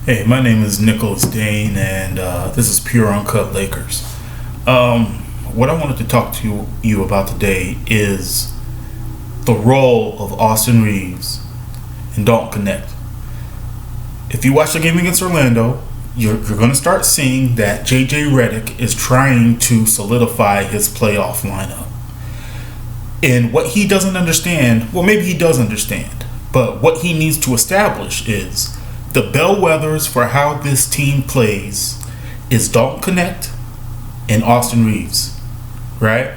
Hey, my name is Nicholas Dane, and this is Pure Uncut Lakers. What I wanted to talk to you about today is the role of Austin Reaves and Dalton Knect. If you watch the game against Orlando, you're going to start seeing that JJ Redick is trying to solidify his playoff lineup. And what he doesn't understand, well, maybe he does understand, but what he needs to establish is the bellwethers for how this team plays is Dalton Knect and Austin Reaves, right?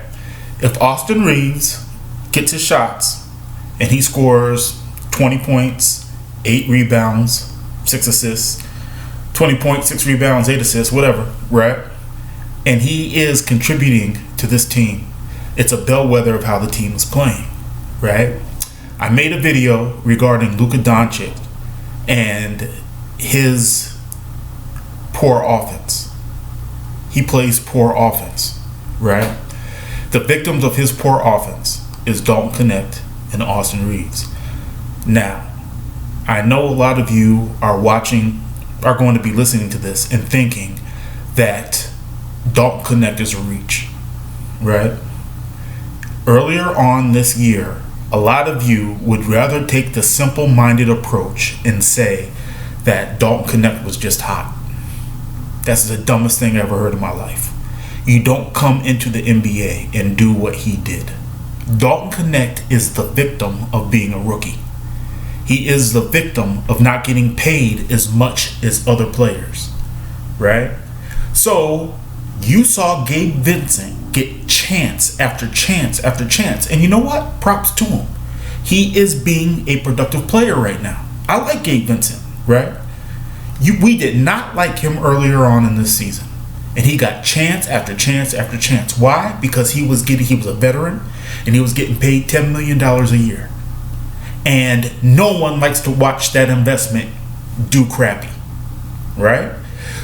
If Austin Reaves gets his shots and he scores 20 points, 8 rebounds, 6 assists, 20 points, 6 rebounds, 8 assists, whatever, right? And he is contributing to this team. It's a bellwether of how the team is playing, right? I made a video regarding Luka Doncic and his poor offense. He plays poor offense, right? The victims of his poor offense is Dalton Knect and Austin Reaves. Now, I know a lot of you are going to be listening to this and thinking that Dalton Knect is a reach, right? Earlier on this year, a lot of you would rather take the simple-minded approach and say that Dalton Knect was just hot. That's the dumbest thing I ever heard in my life. You don't come into the NBA and do what he did. Dalton Knect is the victim of being a rookie. He is the victim of not getting paid as much as other players, right? So you saw Gabe Vincent get chance after chance after chance. And you know what? Props to him. He is being a productive player right now. I like Gabe Vincent, right? We did not like him earlier on in this season. And he got chance after chance after chance. Why? Because he was a veteran and he was getting paid $10 million a year. And no one likes to watch that investment do crappy, right?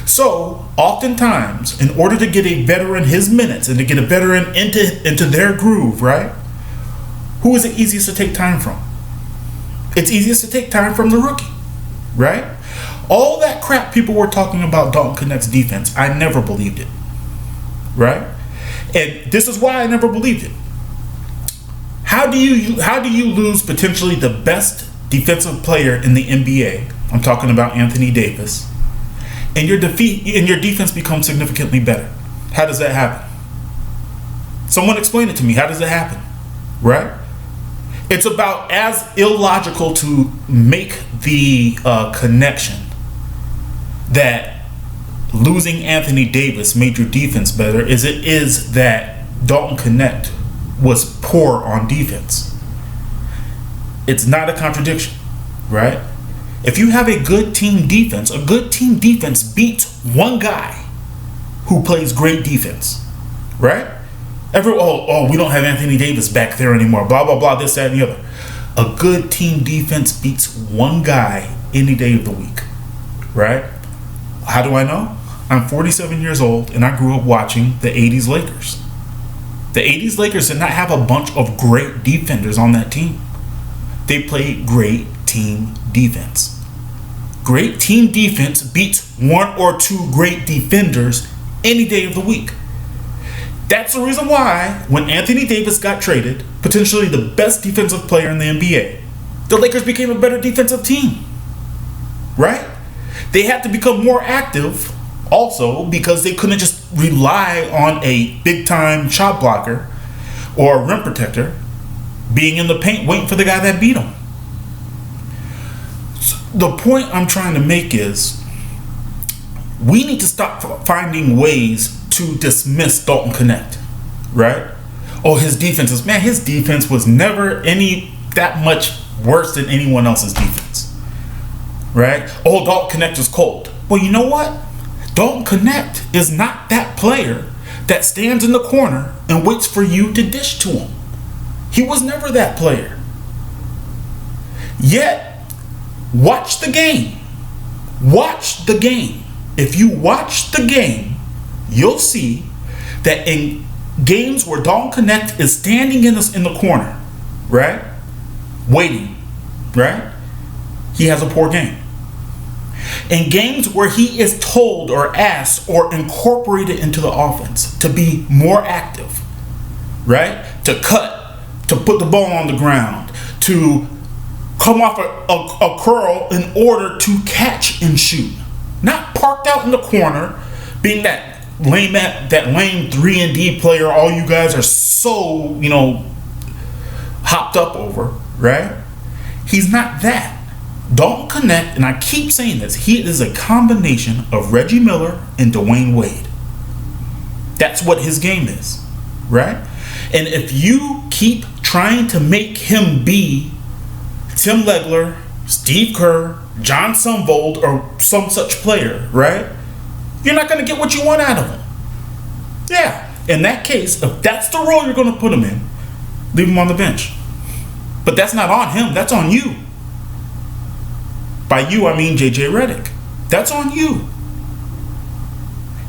So, oftentimes, in order to get a veteran his minutes and to get a veteran into their groove, right? Who is it easiest to take time from? It's easiest to take time from the rookie, right? All that crap people were talking about Dalton Knect's defense, I never believed it, right? And this is why I never believed it. How do you lose potentially the best defensive player in the NBA? I'm talking about Anthony Davis. And your defense becomes significantly better. How does that happen? Someone explain it to me. How does it happen? Right? It's about as illogical to make the connection that losing Anthony Davis made your defense better as it is that Dalton Knect was poor on defense. It's not a contradiction, right? If you have a good team defense beats one guy who plays great defense, right? We don't have Anthony Davis back there anymore, blah, blah, blah, this, that, and the other. A good team defense beats one guy any day of the week, right? How do I know? I'm 47 years old, and I grew up watching the 80s Lakers. The 80s Lakers did not have a bunch of great defenders on that team. They played great team defense. Great team defense beats one or two great defenders any day of the week. That's the reason why when Anthony Davis got traded, potentially the best defensive player in the NBA, the Lakers became a better defensive team, right? They had to become more active also because they couldn't just rely on a big-time shot blocker or a rim protector being in the paint waiting for the guy that beat him. The point I'm trying to make is we need to stop finding ways to dismiss Dalton Knect, right? Oh, his defense was never that much worse than anyone else's defense, right? Oh, Dalton Knect is cold. Well, you know what? Dalton Knect is not that player that stands in the corner and waits for you to dish to him. He was never that player. Yet, watch the game. Watch the game. If you watch the game, you'll see that in games where Dalton Knect is standing in the corner, right, waiting, right, he has a poor game. In games where he is told or asked or incorporated into the offense to be more active, right? To cut, to put the ball on the ground, to come off a curl in order to catch and shoot. Not parked out in the corner, being that lame 3-and-D player all you guys are so, hopped up over, right? He's not that. Dalton Knect, and I keep saying this, he is a combination of Reggie Miller and Dwayne Wade. That's what his game is, right? And if you keep trying to make him be Tim Legler, Steve Kerr, John Sumvold, or some such player, right? You're not going to get what you want out of him. Yeah, in that case, if that's the role you're going to put him in, leave him on the bench. But that's not on him, that's on you. By you, I mean JJ Redick. That's on you.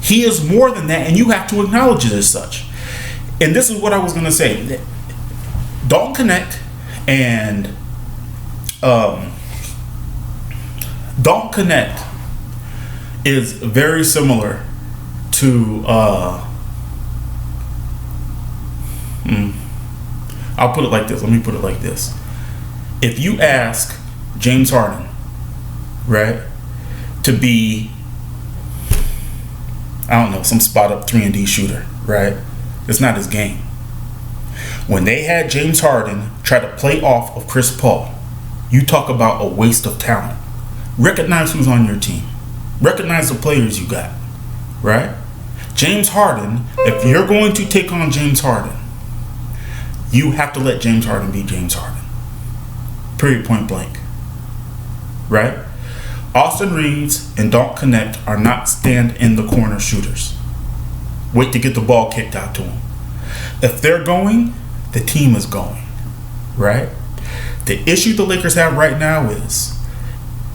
He is more than that, and you have to acknowledge it as such. And this is what I was going to say. Dalton Knect and Dalton Knect is very similar to I'll put it like this. Let me put it like this. If you ask James Harden, right, to be, I don't know, some spot up 3-and-D shooter, right? It's not his game. When they had James Harden try to play off of Chris Paul, you talk about a waste of talent. Recognize who's on your team. Recognize the players you got, right? James Harden, if you're going to take on James Harden, you have to let James Harden be James Harden. Period, point blank. Right? Austin Reaves and Dalton Knect are not stand in the corner shooters. Wait to get the ball kicked out to them. If they're going, the team is going. Right? The issue the Lakers have right now is,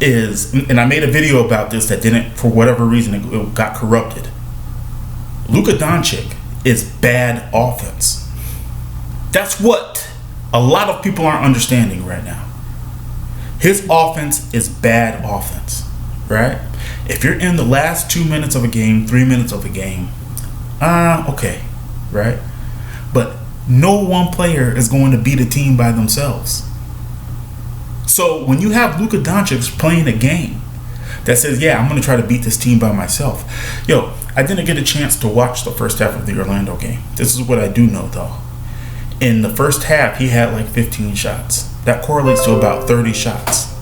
and I made a video about this that didn't, for whatever reason, it got corrupted. Luka Doncic is bad offense. That's what a lot of people aren't understanding right now. His offense is bad offense, right? If you're in the last 2 minutes of a game, 3 minutes of a game, okay, right? But no one player is going to beat a team by themselves. So when you have Luka Doncic playing a game that says, yeah, I'm going to try to beat this team by myself. Yo, I didn't get a chance to watch the first half of the Orlando game. This is what I do know, though. In the first half, he had like 15 shots. That correlates to about 30 shots,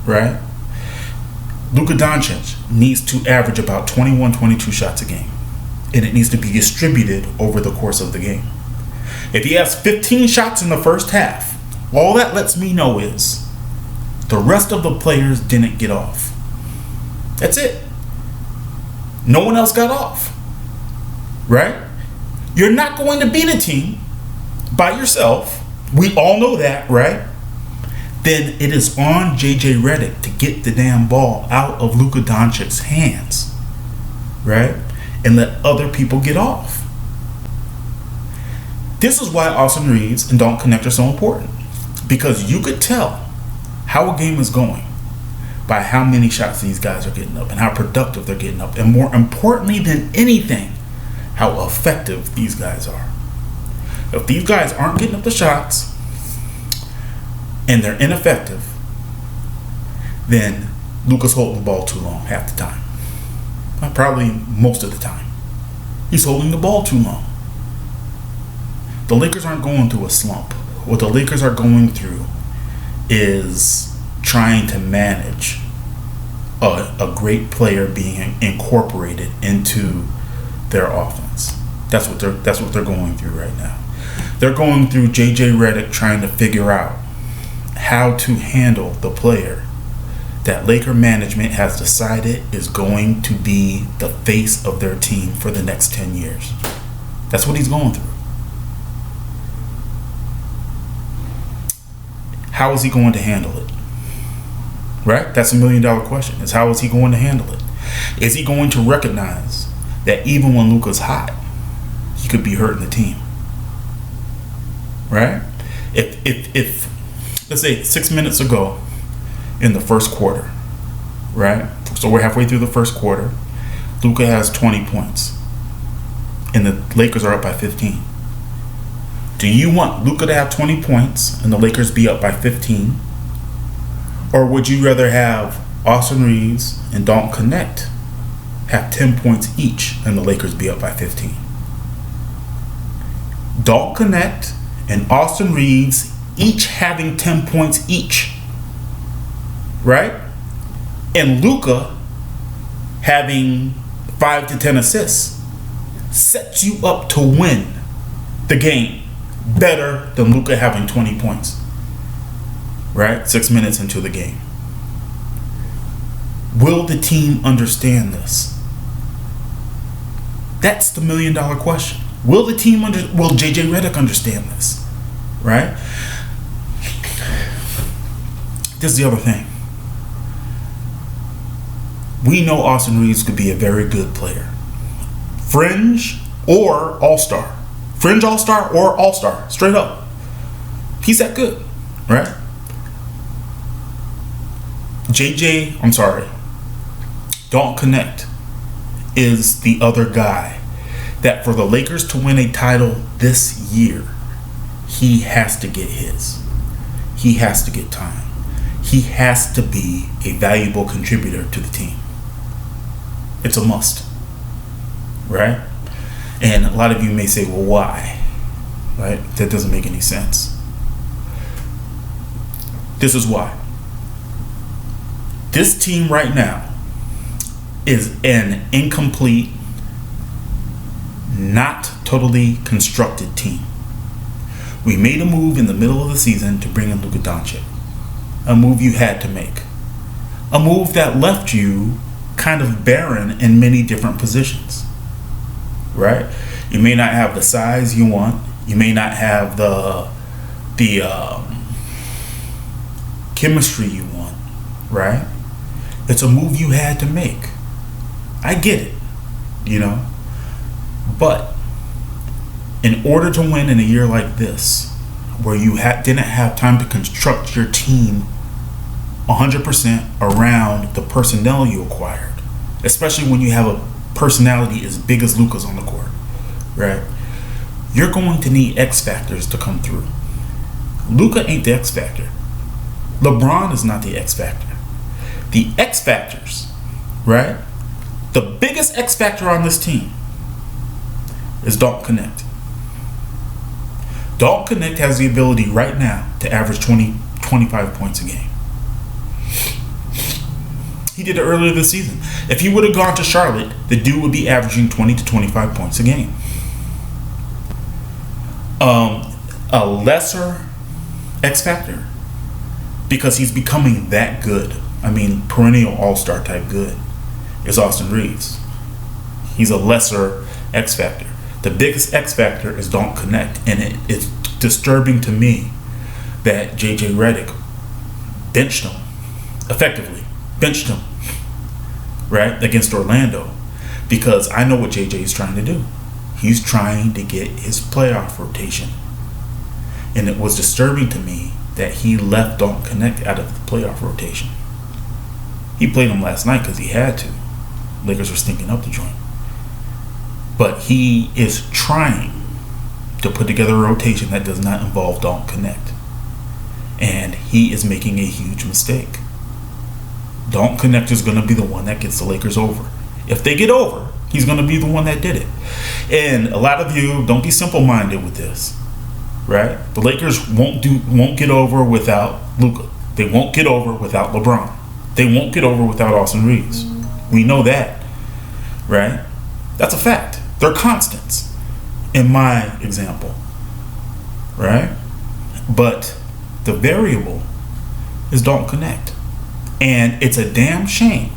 right? Luka Doncic needs to average about 21, 22 shots a game. And it needs to be distributed over the course of the game. If he has 15 shots in the first half, all that lets me know is the rest of the players didn't get off. That's it. No one else got off, right? You're not going to beat a team by yourself. We all know that, right? Then it is on JJ Redick to get the damn ball out of Luka Doncic's hands, right? And let other people get off. This is why Austin Reaves and Dalton Knect are so important. Because you could tell how a game is going by how many shots these guys are getting up and how productive they're getting up. And more importantly than anything, how effective these guys are. If these guys aren't getting up the shots and they're ineffective, then Luka's holding the ball too long half the time. Probably most of the time. He's holding the ball too long. The Lakers aren't going through a slump. What the Lakers are going through is trying to manage a great player being incorporated into their offense. That's what they're going through right now. They're going through JJ Redick trying to figure out how to handle the player that Laker management has decided is going to be the face of their team for the next 10 years. That's what he's going through. How is he going to handle it? Right? That's $1 million question. Is how is he going to handle it? Is he going to recognize that even when Luka's hot, he could be hurting the team? Right? If let's say 6 minutes ago in the first quarter, right? So we're halfway through the first quarter. Luka has 20 points. And the Lakers are up by 15. Do you want Luka to have 20 points and the Lakers be up by 15? Or would you rather have Austin Reaves and Dalton Knect have 10 points each and the Lakers be up by 15? Dalton Knect and Austin Reaves each having 10 points each, right? And Luka having 5 to 10 assists sets you up to win the game better than Luka having 20 points, right? 6 minutes into the game. Will the team understand this? That's the $1 million question. Will the team will JJ Redick understand this? Right? This is the other thing. We know Austin Reaves could be a very good player. Fringe or all-star. Fringe all-star or all-star. Straight up. He's that good. Right? Dalton Knect is the other guy that for the Lakers to win a title this year, he has to get his. He has to get time. He has to be a valuable contributor to the team. It's a must. Right? And a lot of you may say, well, why? Right? That doesn't make any sense. This is why. This team right now is an incomplete, not totally constructed team. We made a move in the middle of the season to bring in Luka Doncic. A move you had to make. A move that left you kind of barren in many different positions. Right? You may not have the size you want. You may not have the chemistry you want. Right? It's a move you had to make. I get it, you know. But in order to win in a year like this, where you didn't have time to construct your team 100% around the personnel you acquired, especially when you have a personality as big as Luka's on the court, right? You're going to need X factors to come through. Luka ain't the X factor. LeBron is not the X factor. The X factors, right? The biggest X factor on this team is Dalton Knect. Dalton Knect has the ability right now to average 25 points a game. He did it earlier this season. If he would have gone to Charlotte, the dude would be averaging 20 to 25 points a game. A lesser X factor, because he's becoming that good. I mean, perennial all-star type good, is Austin Reaves. He's a lesser X factor. The biggest X factor is Dalton Knect, and it's disturbing to me that JJ Redick benched him, effectively benched him, right, against Orlando, because I know what JJ is trying to do. He's trying to get his playoff rotation, and it was disturbing to me that he left Dalton Knect out of the playoff rotation. He played him last night because he had to. Lakers were stinking up the joint. But he is trying to put together a rotation that does not involve Dalton Knect. And he is making a huge mistake. Dalton Knect is going to be the one that gets the Lakers over. If they get over, he's going to be the one that did it. And a lot of you, don't be simple-minded with this. Right? The Lakers won't get over without Luka. They won't get over without LeBron. They won't get over without Austin Reaves. We know that. Right? That's a fact. They're constants in my example. Right? But the variable is Dalton Knect. And it's a damn shame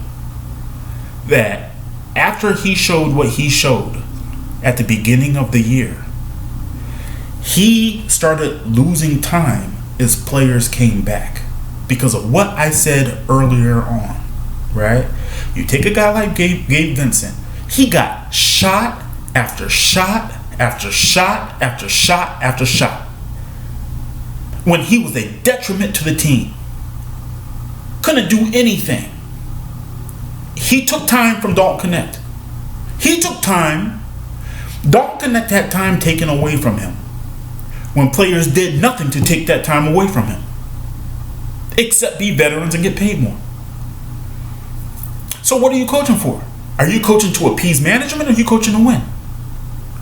that after he showed what he showed at the beginning of the year, he started losing time as players came back because of what I said earlier on, right? You take a guy like Gabe Vincent, he got shot after shot after shot after shot after shot when he was a detriment to the team. Couldn't do anything. He took time from Dalton Knect. He took time. Dalton Knect had time taken away from him when players did nothing to take that time away from him, except be veterans and get paid more. So what are you coaching for? Are you coaching to appease management, or are you coaching to win?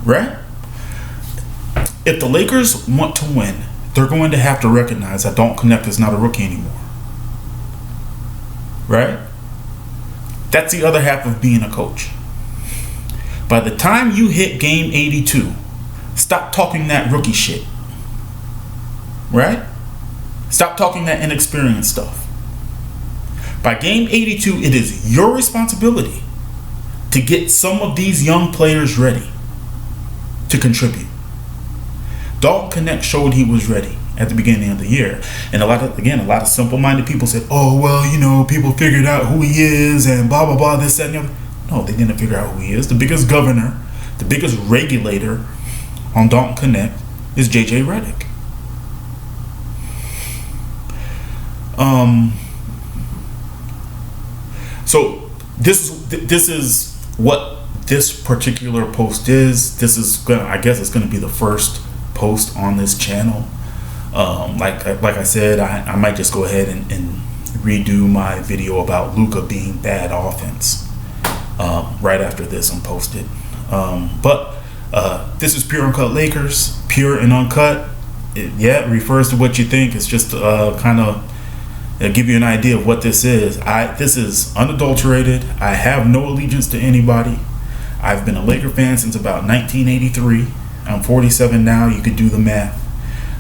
Right? If the Lakers want to win, they're going to have to recognize that Dalton Knect is not a rookie anymore. Right? That's the other half of being a coach. By the time you hit game 82, stop talking that rookie shit. Right? Stop talking that inexperienced stuff. By game 82, it is your responsibility to get some of these young players ready to contribute. Dalton Knect showed he was ready at the beginning of the year. And a lot of simple-minded people said, oh, well, you know, people figured out who he is and blah, blah, blah, this, that, and the other. No, they didn't figure out who he is. The biggest governor, the biggest regulator on Dalton Knect is JJ Redick. So this is what this particular post is. This is I guess it's gonna be the first post on this channel. Like I said, I might just go ahead and redo my video about Luka being bad offense right after this and post it. But this is Pure Uncut Lakers. Pure and uncut. It refers to what you think. It's just kind of give you an idea of what this is. This is unadulterated. I have no allegiance to anybody. I've been a Laker fan since about 1983. I'm 47 now. You could do the math.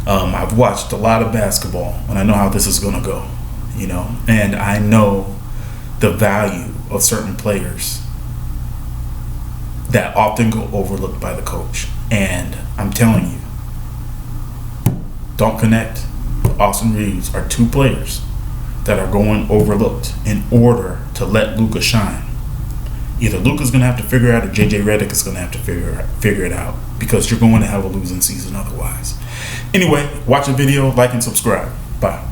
I've watched a lot of basketball, and I know how this is going to go. You know, and I know the value of certain players that often go overlooked by the coach. And I'm telling you, Dalton Knect, Austin Reaves are two players that are going overlooked in order to let Luka shine. Either Luka's going to have to figure out, or JJ Redick is going to have to figure it out, because you're going to have a losing season otherwise. Anyway, watch the video, like and subscribe. Bye.